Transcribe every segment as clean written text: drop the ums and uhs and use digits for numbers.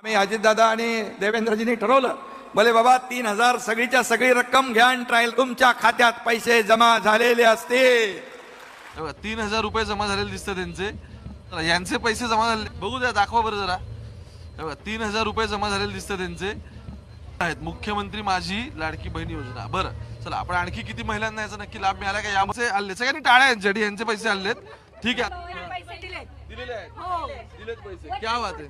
आम्ही अजितदादा आणि देवेंद्रजींनी ठरवलं, भले बाबा 3000 सगळीच्या सगळी रक्कम घ्या आणि ट्रायल तुमच्या खात्यात पैसे जमा झालेले असते। 3000 रुपये जमा झालेले दिसतात त्यांचे, यांचे पैसे जमा झाले बघू द्या, दाखवा बरं जरा। 3000 रुपये जमा झालेले दिसतात त्यांचे आहेत। मुख्यमंत्री माझी लाडकी बहीण योजना। बरं चला, आपण आणखी किती महिलांना याचा नक्की लाभ मिळाला का यामध्ये आले सगळ्यांनी टाळ्या यांच्यासाठी, यांचे पैसे आलेत। ठीक आहे, दिलेले आहेत, दिलेत पैसे, क्या बात आहे,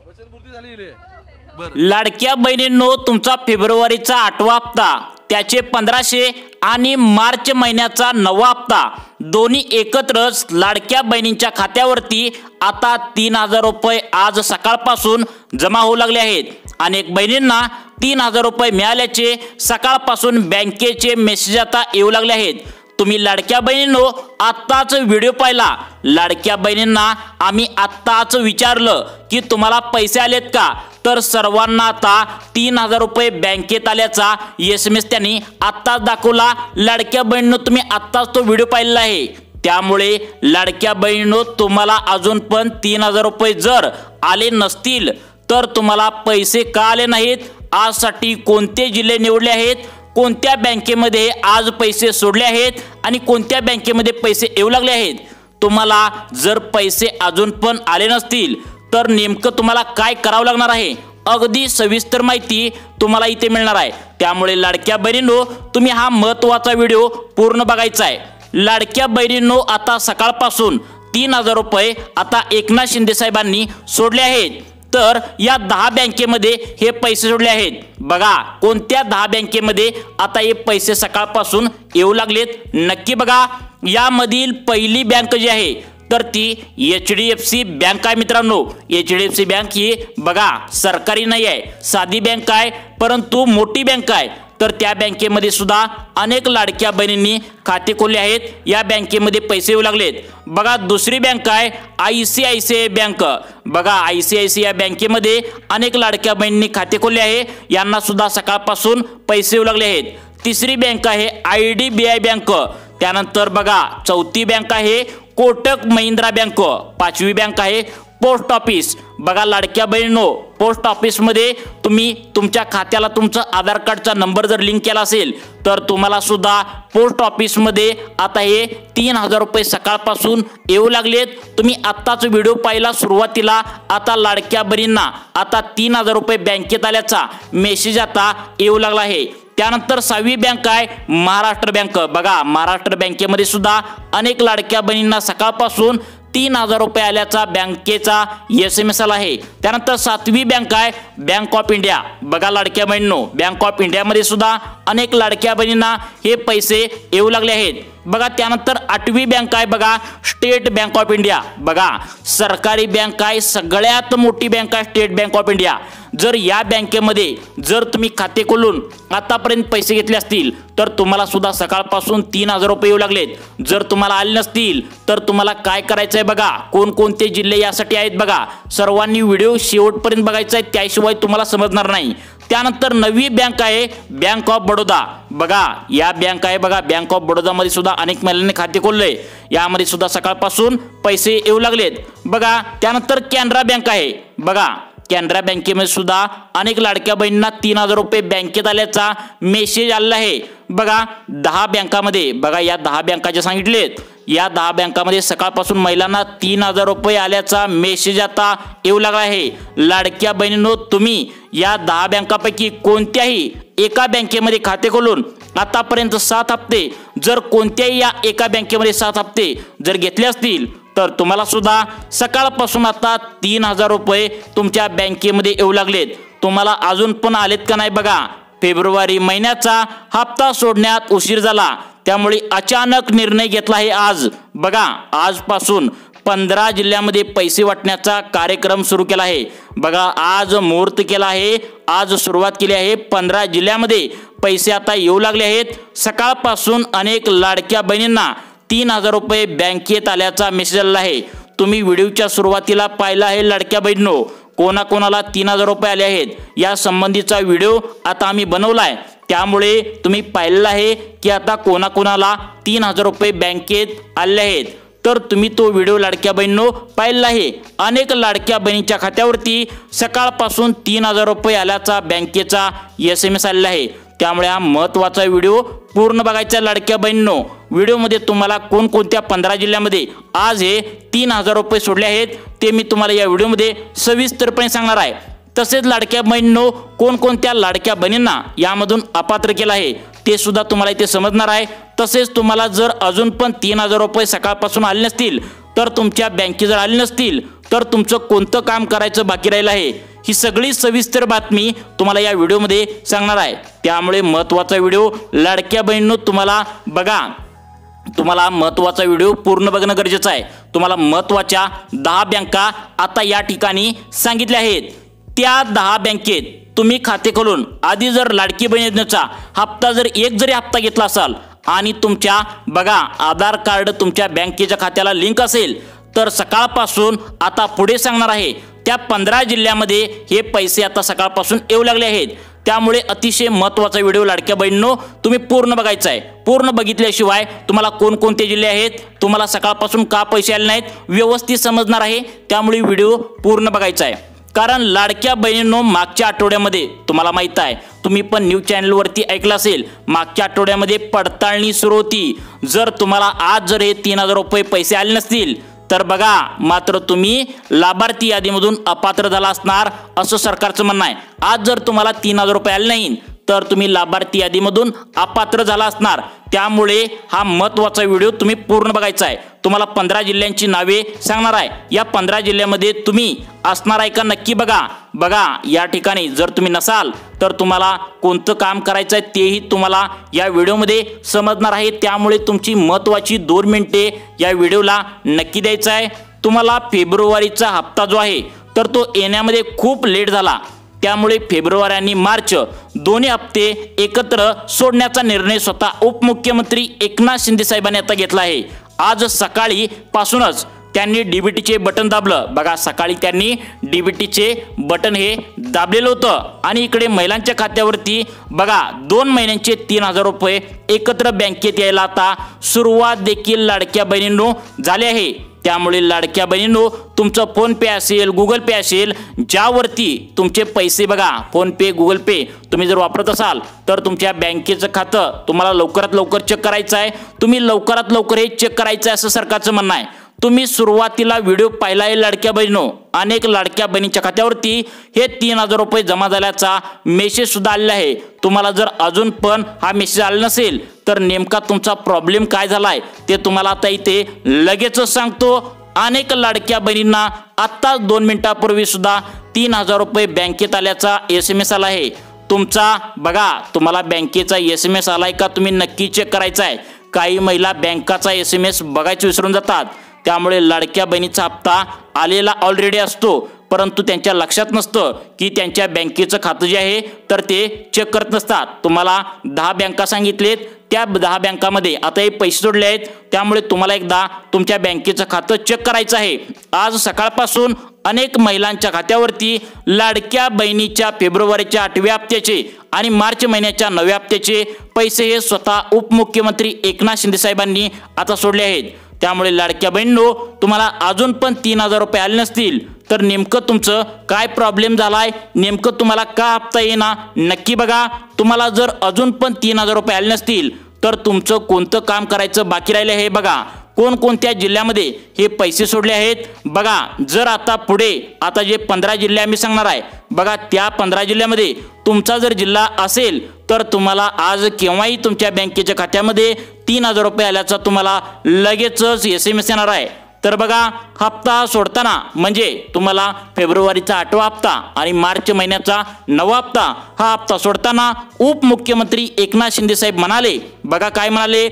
वचनपूर्ती झालेली आहे। लाडक्या बहिणींनो, तुमचा फेब्रुवारीचा 8वा हप्ता, त्याचे 1500 आणि मार्च महिन्याचा 9वा हप्ता दोन्ही एकत्रच लाडक्या बहिणींच्या खात्यावरती आता 3000 रुपये आज सकाळपासून जमा होऊ लागले आहेत। अनेक बहिणींना 3000 रुपये मिळाल्याचे सकाळपासून बँकेचे मेसेज आता येऊ लागले आहेत। तुम्ही लाडक्या बहिणींनो आत्ताच व्हिडिओ पाहिला, लाडक्या बहिणींना आम्ही आत्ताच विचारलं की तुम्हाला पैसे आलेत का, तर सर्वांना आता 3000 रुपये बँकेत आल्याचा SMS त्यांनी आत्ताच दाखवला। लाडक्या बहिणींनो, तुम्ही आत्ताच तो व्हिडिओ पाहिलेला आहे, त्यामुळे लाडक्या बहिणींनो तुम्हाला अजून पण 3000 रुपये जर आले नसतील तर तुम्हाला पैसे का आले नाहीत, आजसाठी कोणते जिल्हे निवडले आहेत, कोणत्या बँकेमध्ये आज पैसे सोडले आहेत आणि कोणत्या बँकेमध्ये पैसे येऊ लागले आहेत, तुम्हाला जर पैसे अजून पण आले नसतील तर नेमकं तुम्हाला काय करावं लागणार आहे, अगदी सविस्तर माहिती तुम्हाला इथे मिळणार आहे। त्यामुळे लाडक्या बहिणींनो, तुम्ही हा महत्त्वाचा व्हिडिओ पूर्ण बघायचा आहे। लाडक्या बहिणींनो, आता सकाळपासून 3000 रुपये आता एकनाथ शिंदे साहेबांनी सोडले आहेत, तर या 10 बँकेमध्ये हे पैसे सोडले आहेत। बघा कोणत्या 10 बँकेमध्ये आता हे पैसे सकाळपासून येऊ लागलेत, नक्की बघा। यामधील पहिली बँक जी आहे तर ती HDFC बँक आहे मित्रांनो। HDFC बँक ही बघा सरकारी नाही आहे, साधी बँक आहे, परंतु मोठी बँक आहे। तर त्या बँकेमध्ये सुद्धा अनेक लाडक्या बहिणींनी खाते खोलले आहेत, या बँकेमध्ये पैसे येऊ लागलेत। बघा दुसरी बँक आहे ICICI बँक। बघा ICICI बँकेमध्ये अनेक लाडक्या बहिणींनी खाते खोलले आहे, यांना सुद्धा सकाळपासून पैसे येऊ लागले आहेत। तिसरी बँक आहे IDBI बँक। त्यानंतर बघा चौथी बँक आहे कोटक महिंद्रा बँक। पाचवी बँक आहे पोस्ट ऑफिस। बघा लाडक्या बहिणींनो, पोस्ट ऑफिसमध्ये तुम्ही तुमच्या खात्याला तुमचा आधार कार्डचा नंबर जर लिंक केला असेल तर तुम्हाला सुद्धा पोस्ट ऑफिसमध्ये आता हे 3000 रुपये सकाळपासून येऊ लागलेत। तुम्ही आत्ताच व्हिडिओ पाहिला सुरुवातीला, आता लाडक्या बहिणींना आता 3000 रुपये बँकेत आल्याचा मेसेज आता येऊ लागला आहे। त्यानंतर 6वी बँक आहे महाराष्ट्र बँक। बघा महाराष्ट्र बँकेमध्ये सुद्धा अनेक लाडक्या बहिणींना सकाळपासून 3000 रुपये आल्याचा बँकेचा SMS आला आहे। त्यानंतर 7वी बँक आहे बँक ऑफ इंडिया। बघा लाडक्या बहिणींनो, बँक ऑफ इंडियामध्ये सुद्धा अनेक लाडक्या बहिणींना हे पैसे येऊ लागले आहेत। बघा त्यानंतर 8वी बँक आहे बघा स्टेट बँक ऑफ इंडिया। बघा सरकारी बँक आहे, सगळ्यात मोठी बँक आहे स्टेट बँक ऑफ इंडिया। जर या बँकेमध्ये जर तुम्ही खाते खोलून आतापर्यंत पैसे घेतले असतील तर तुम्हाला सुद्धा सकाळपासून 3000 रुपये येऊ लागलेत। जर तुम्हाला आले नसतील तर तुम्हाला काय करायचं आहे बघा, कोणकोणते जिल्हे यासाठी आहेत बघा, सर्वांनी व्हिडिओ शेवटपर्यंत बघायचा आहे, त्याशिवाय तुम्हाला समजणार नाही। त्यानंतर 9वी बँक आहे बँक ऑफ बडोदा। बघा या बँक आहे बघा बँक ऑफ बडोदा मध्ये सुद्धा अनेक महिलांनी खाते खोलले, यामध्ये सुद्धा सकाळपासून पैसे येऊ लागलेत। बघा त्यानंतर कॅनरा बँक आहे। बघा कॅनरा बँकेमध्ये सुद्धा अनेक लाडक्या बहिणींना 3000 रुपये बँकेत आल्याचा मेसेज आलेला आहे। बघा 10 बँकामध्ये, बघा या 10 बँकाचे सांगितलेत, या 10 बँकामध्ये सकाळपासून महिलांना 3000 रुपये आल्याचा मेसेज आता येऊ लागला आहे। लाडक्या बहिणींनो, तुम्ही या 10 बँकापैकी कोणत्याही एका बँकेमध्ये खाते खोलून आतापर्यंत 7 हप्ते जर कोणत्याही या एका बँकेमध्ये 7 हप्ते जर घेतले असतील तर तुम्हाला सुद्धा सकाळपासून आता 3000 रुपये तुमच्या बँकेमध्ये येऊ लागलेत। तुम्हाला अजून पण आलेत का नाही बघा, फेब्रुवारी महिन्याचा हप्ता सोडण्यात उशीर झाला, त्यामुळे अचानक निर्णय घेतला आहे आज। बघा आजपासून 15 जिल्ह्यामध्ये पैसे वाटण्याचा कार्यक्रम सुरू केला आहे। बघा आज मुहूर्त केला आहे, आज सुरुवात केली आहे। 15 जिल्ह्यामध्ये पैसे आता येऊ लागले आहेत। सकाळपासून अनेक लाडक्या बहिणींना 3000 रुपये बँकेत आल्याचा मेसेज आला आहे। तुम्ही व्हिडिओच्या सुरुवातीला पाहिला आहे लाडक्या बहिणींनो, कोणाकोणाला 3000 रुपये आले आहेत या संबंधीचा व्हिडिओ आता आम्ही बनवलाय, त्यामुळे तुम्ही पाहिलेला आहे की आता कोणाकोणाला 3000 रुपये बँकेत आले आहेत। तर तुम्ही तो व्हिडिओ लाडक्या बहिणींनो पाहिलेला आहे। अनेक लाडक्या बहिणीच्या खात्यावरती सकाळपासून 3000 रुपये आल्याचा बँकेचा SMS आलेला आहे। त्यामुळे हा महत्त्वाचा व्हिडिओ पूर्ण बघायचा लाडक्या बहिणींनो। व्हिडिओमध्ये तुम्हाला कोणकोणत्या 15 जिल्ह्यामध्ये आज हे 3000 रुपये सोडले आहेत ते मी तुम्हाला या व्हिडिओमध्ये सविस्तरपणे सांगणार आहे। तसेच लाडक्या बहिणींनो कोणकोणत्या लाडक्या बहिणींना यामधून अपात्र केलं आहे ते सुद्धा तुम्हाला इथे समजणार आहे। तसेच तुम्हाला जर अजून पण 3000 रुपये सकाळपासून आले नसतील, तर तुमच्या बँकेत जर आले नसतील, तर तुमचं कोणतं काम करायचं बाकी राहिलं आहे ही सगळी सविस्तर बातमी तुम्हाला या व्हिडिओमध्ये सांगणार आहे। त्यामुळे महत्त्वाचा व्हिडिओ लाडक्या बहिणींनो तुम्हाला बघा, तुम्हाला महत्त्वाचा व्हिडिओ पूर्ण बघणं गरजेचं आहे। तुम्हाला महत्त्वाच्या 10 बँका आता या ठिकाणी सांगितल्या आहेत। त्या 10 बँकेत तुम्ही खाते खोलून आधी जर लाडकी बहीण योजनेचा हप्ता जर एक जरी हप्ता घेतला असाल आणि तुमच्या बघा आधार कार्ड तुमच्या बँकेच्या खात्याला लिंक असेल, तर सकाळपासून आता पुढे सांगणार आहे त्या 15 जिल्ह्यामध्ये हे पैसे आता सकाळपासून येऊ लागले आहेत। त्यामुळे अतिशय महत्त्वाचा व्हिडिओ लाडक्या बहिणींनो तुम्ही पूर्ण बघायचा आहे। पूर्ण बघितल्याशिवाय तुम्हाला कोणकोणते जिल्हे आहेत, तुम्हाला सकाळपासून का पैसे आले नाहीत व्यवस्थित समजणार आहे। त्यामुळे व्हिडिओ पूर्ण बघायचा आहे। कारण लाडक्या बहिणींनो मागच्या आठवड्यामध्ये तुम्हाला माहित आहे, तुम्ही पण न्यूज चॅनलवरती ऐकलं असेल, मागच्या आठवड्यामध्ये पडताळणी सुरू होती। जर तुम्हाला आज जर हे 3000 रुपये पैसे आले नसतील, तर बघा मात्र तुम्ही लाभार्थी यादीमधून अपात्र झाला असणार असं सरकारचं म्हणणं आहे। आज जर तुम्हाला 3000 रुपये आले नाही, तर तुम्ही लाभार्थी यादीमधून अपात्र झाला असणार। त्यामुळे हा महत्त्वाचा व्हिडिओ तुम्ही पूर्ण बघायचा आहे। तुम्हाला 15 जिल्ह्यांची नावे सांगणार आहे। या 15 जिल्ह्यामध्ये तुम्ही असणार आहे का नक्की बघा या ठिकाणी जर तुम्ही नसाल, तर तुम्हाला कोणतं काम करायचं आहे तेही तुम्हाला या व्हिडिओमध्ये समजणार आहे। त्यामुळे तुमची महत्त्वाची 2 मिनिटे या व्हिडिओला नक्की द्यायचं आहे। तुम्हाला फेब्रुवारीचा हप्ता जो आहे तर तो येण्यामध्ये खूप लेट झाला। त्यामुळे फेब्रुवारी आणि मार्च दोन्ही हप्ते एकत्र सोडण्याचा निर्णय स्वतः उपमुख्यमंत्री एकनाथ शिंदे साहेबांनी आता घेतला आहे। आज सकाळी पासूनच त्यांनी डीबीटीचे बटन दाबलं। बघा सकाळी त्यांनी डीबीटीचे बटन हे दाबलेलं होतं आणि इकडे महिलांच्या खात्यावरती बघा 2 महिन्यांचे 3000 रुपये एकत्र बँकेत यायला आता सुरुवात देखील लाडक्या बहिणींनो झाली आहे। त्यामुळे लाडक्या बहिणींनो तुमचं फोन पे असेल, गुगल पे असेल, ज्यावरती तुमचे पैसे बघा फोन पे, गुगल पे तुम्ही जर वापरत असाल, तर तुमच्या बँकेचं खातं तुम्हाला लवकरात लवकर चेक करायचं आहे। तुम्ही लवकरात लवकर हे चेक करायचं आहे असं सरकारचं म्हणणं आहे। तुम्ही सुरुवातीला व्हिडिओ पाहिला आहे लाडक्या बहिणींनो, अनेक लाडक्या बहिणीच्या खात्यावरती हे 3000 रुपये जमा झाल्याचा मेसेज सुद्धा आलेला आहे। तुम्हाला जर अजून पण हा मेसेज आला नसेल, तर नेमका तुमचा प्रॉब्लेम काय झालाय ते तुम्हाला आता इथे लगेचच सांगतो। अनेक लाडक्या बहिणींना आता 2 मिनिटापूर्वी सुद्धा 3000 रुपये बँकेत आल्याचा SMS आला आहे। तुमचा बघा तुम्हाला बँकेचा SMS आलाय का तुम्ही नक्की चेक करायचा आहे। काही महिला बँकाचा SMS बघायचं विसरून जातात। त्यामुळे लाडक्या बहिणीचा हप्ता आलेला ऑलरेडी असतो, परंतु त्यांच्या लक्षात नसतं की त्यांच्या बँकेचं खातं जे आहे तर ते चेक करत नसतात। तुम्हाला 10 बँका सांगितलेत, त्या 10 बँकामध्ये आता हे पैसे जोडले आहेत। त्यामुळे तुम्हाला एकदा तुमच्या बँकेचं खातं चेक करायचं आहे। आज सकाळपासून अनेक महिलांच्या खात्यावरती लाडक्या बहिणीच्या फेब्रुवारीच्या 8व्या हप्त्याचे आणि मार्च महिन्याच्या 9व्या हप्त्याचे पैसे हे स्वतः उपमुख्यमंत्री एकनाथ शिंदे साहेबांनी आता सोडले आहेत। त्यामुळे लाडक्या बहिणींनो तुम्हाला अजून पण 3000 रुपये आले नसतील, तर नेमकं तुमचं काय प्रॉब्लेम झालाय, नेमकं तुम्हाला का हप्ता येईना नक्की बघा। तुम्हाला जर अजून पण 3000 रुपये आले नसतील, तर तुमचं कोणतं काम करायचं बाकी राहिलं हे बघा। कोणकोणत्या जिल्ह्यामध्ये हे पैसे सोडले आहेत बघा। जर आता पुढे आता जे 15 जिल्हे आम्ही सांगणार आहे बघा, त्या 15 जिल्ह्यामध्ये तुमचा जर जिल्हा असेल, तर तुम्हाला आज केव्हाही तुमच्या बँकेच्या खात्यामध्ये 3000 रुपये आल्याचा तुम्हाला लगेचच SMS येणार आहे। तर बघा हप्ता सोडताना म्हणजे तुम्हाला फेब्रुवारीचा 8वा हप्ता आणि मार्च महिन्याचा 9वा हप्ता, हा हप्ता सोडताना उपमुख्यमंत्री एकनाथ शिंदे साहेब म्हणाले बघा काय म्हणाले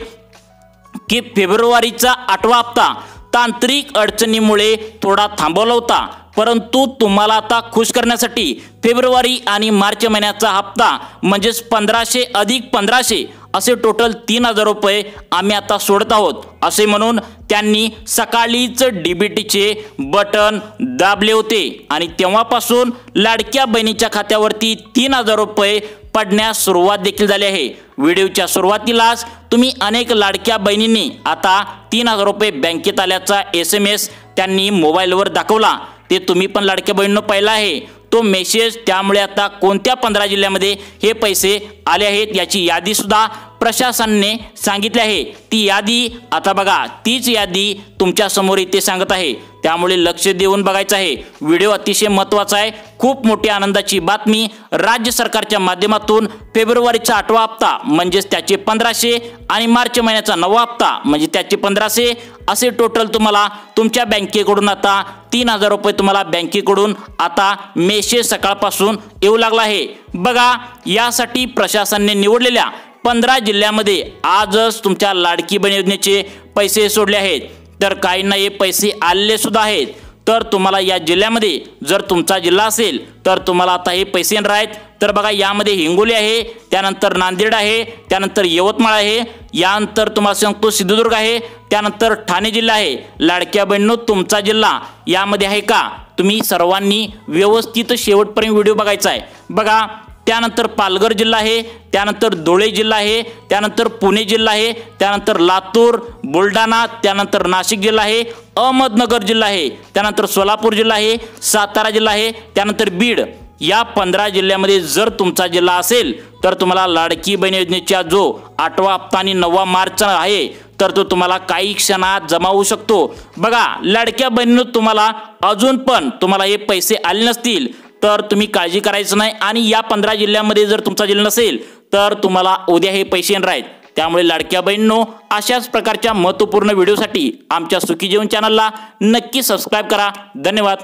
की फेब्रुवारीचा 8वा हप्ता तांत्रिक अडचणीमुळे थोडा थांबवला होता, परंतु तुम्हाला आता खुश करण्यासाठी फेब्रुवारी आणि मार्च महिन्याचा हप्ता म्हणजेच 1500 अधिक 1500 असे टोटल 3000 रुपये आम्ही आता सोडत आहोत असे म्हणून त्यांनी सकाळीच डीबीटीचे बटन दाबले होते। आणि तेव्हापासून लाडक्या बहिणीच्या खात्यावरती 3000 रुपये पडण्यास सुरुवात देखील झाली आहे। व्हिडिओच्या सुरुवातीलाच तुम्ही अनेक लाडक्या बहिणींनी आता 3000 रुपये बँकेत आल्याचा SMS त्यांनी मोबाईलवर दाखवला। ते तुम्ही पण लाडक्या बहिणींनो पाहिला आहे तो मेसेज। त्यामुळे आता कोणत्या 15 जिल्ह्यामध्ये हे पैसे आले आहेत याची यादी सुद्धा प्रशासनाने सांगितली आहे। ती यादी आता बघा, तीच यादी तुमच्या समोर इथे सांगत आहे, त्यामुळे लक्ष देऊन बघायचं आहे। व्हिडिओ अतिशय महत्त्वाचा आहे। खूप मोठी आनंदाची बातमी, राज्य सरकारच्या माध्यमातून फेब्रुवारीचा 8वा हप्ता म्हणजेच त्याचे 1500 आणि मार्च महिन्याचा 9वा हप्ता म्हणजे त्याचे 1500 असे टोटल तुम्हाला तुमच्या बँकेकडून आता 3000 रुपये तुम्हाला बँकेकडून आता मेसेज सकाळपासून येऊ लागला आहे। बघा, यासाठी प्रशासनाने निवडलेल्या 15 जिल्ह्यामध्ये आजच तुमच्या लाडकी बहीण योजनेचे पैसे सोडले आहेत। तर काहींना हे पैसे आलेले सुद्धा आहेत। तर तुम्हाला या जिल्ह्यामध्ये जर तुमचा जिल्हा असेल तर तुम्हाला आता हे पैसे येणार आहेत। तर बघा, यामध्ये हिंगोली आहे, त्यानंतर नांदेड आहे, त्यानंतर यवतमाळ आहे, यानंतर तुम्हाला सांगतो सिंधुदुर्ग आहे, त्यानंतर ठाणे जिल्हा आहे। लाडक्या बहिणींनो, तुमचा जिल्हा यामध्ये आहे का? तुम्ही सर्वांनी व्यवस्थित शेवटपर्यंत व्हिडिओ बघायचा आहे। बघा, त्यानंतर पालघर जिल्हा आहे, त्यानंतर धुळे जिल्हा आहे, त्यानंतर पुणे जिल्हा आहे, त्यानंतर लातूर, बुलढाणा, त्यानंतर नाशिक जिल्हा आहे, अहमदनगर जिल्हा आहे, त्यानंतर सोलापूर जिल्हा आहे, सातारा जिल्हा आहे, त्यानंतर बीड। या 15 जिल्ह्यामध्ये जर तुमचा जिल्हा असेल तर तुम्हाला लाडकी बहीण योजनेचा जो 8वा हप्ता आणि 9वा मार्च आहे तर तो तुम्हाला काही क्षणात जमा होऊ शकतो। बघा, लाडक्या बहिणींनो, तुम्हाला अजून पण तुम्हाला हे पैसे आले नसतील तर तुम्ही काळजी करायचं नाही। आणि या 15 जिल्ह्यामध्ये जर तुमचा जिल्हा नसेल तर तुम्हाला उद्या हे पैसे येणार आहेत। त्यामुळे लाडक्या बहिणींनो, अशाच प्रकारच्या महत्त्वपूर्ण व्हिडिओसाठी आमच्या सुखी जीवन चॅनलला नक्की सबस्क्राईब करा। धन्यवाद।